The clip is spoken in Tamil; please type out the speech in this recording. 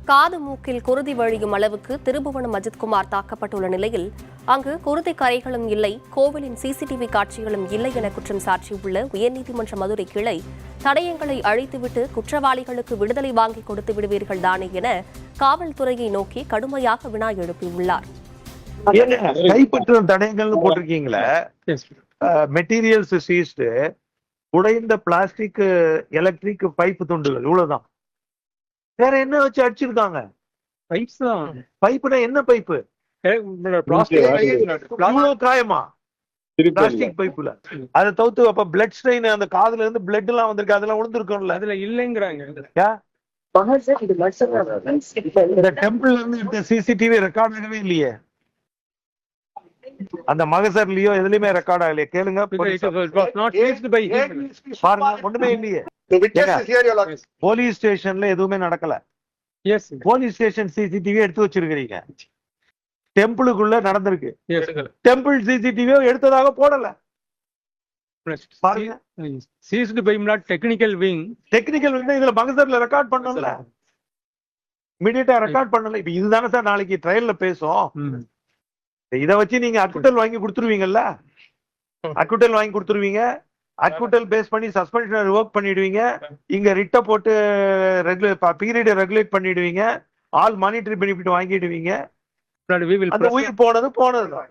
காது மூக்கில் குருதி வழியும் அளவுக்கு திருபுவனம் அஜித்குமார் தாக்கப்பட்டுள்ள நிலையில் அங்கு குருதி கரைகளும் இல்லை, கோவிலின் சிசிடிவி காட்சிகளும் இல்லை என குற்றம் சாட்டியுள்ள உயர்நீதிமன்ற மதுரை கிளை தடயங்களை அழித்துவிட்டு குற்றவாளிகளுக்கு விடுதலை வாங்கி கொடுத்து விடுவீர்கள் தானே என காவல்துறையை நோக்கி கடுமையாக வினா எழுப்பியுள்ளார். கைப்பற்ற தடயங்கள்னு போட்டிருக்கீங்களே, மெட்டீரியல்ஸ் சீஸ்டு, உடைந்த பிளாஸ்டிக் எலக்ட்ரிக் பைப்பு துண்டுகள், இவ்வளவுதான். வேற என்ன வச்சு அடிச்சிருக்காங்க? பைப்ஸ் தான். பைப்புனா என்ன பைப்பு? காயமா பிளாஸ்டிக் பைப்புல அதை தவிர்த்து அப்ப பிளட் ஸ்ட்ரெயின், அந்த காதுல இருந்து பிளட் எல்லாம் வந்திருக்கு, அதெல்லாம் விழுந்திருக்கும்ல. அதுல இல்லைங்கிறாங்க. இந்த டெம்பிள்ல இருந்து எடுத்த சிசிடிவி ரெக்கார்ட் ஆகவே இல்லையே, அந்த மகசர்லயோ எதுலயுமே ரெக்கார்ட் ஆகலையே. கேளுங்க, பாருங்க, ஒண்ணுமே இல்லையே. போலீஸ் ஸ்டேஷன்ல எதுவுமே நடக்கல. போலீஸ் ஸ்டேஷன் சிசிடிவி எடுத்து வச்சிருக்கீங்க, டெம்பிளுக்குள்ள நடந்திருக்கு. டெம்பிள் சிசிடிவி எடுத்ததாக போடல. பாருங்க, seized by technical wing. Technical wing இதுல மகசர்ல ரெக்கார்ட் பண்ணல, இமிடியேட்டா ரெக்கார்ட் பண்ணல. இப்ப இதுதானே சார் நாளைக்கு ட்ரையல்ல பேசும். இதை வச்சு நீங்க அக்குட்டல் வாங்கி கொடுத்துருவீங்கல்ல, அக்குட்டல் வாங்கி கொடுத்துருவீங்க, அக்குட்டல் பேஸ் பண்ணி சஸ்பென்ஷன் ரிவோக் பண்ணிடுவீங்க, இங்க ரிட்ட போட்டு பீரியட் ரெகுலேட் பண்ணிடுவீங்க, ஆல் மானிட்டரி பெனிஃபிட் வாங்கிடுவீங்க. அந்த உயிர் போனது போனதுதான்.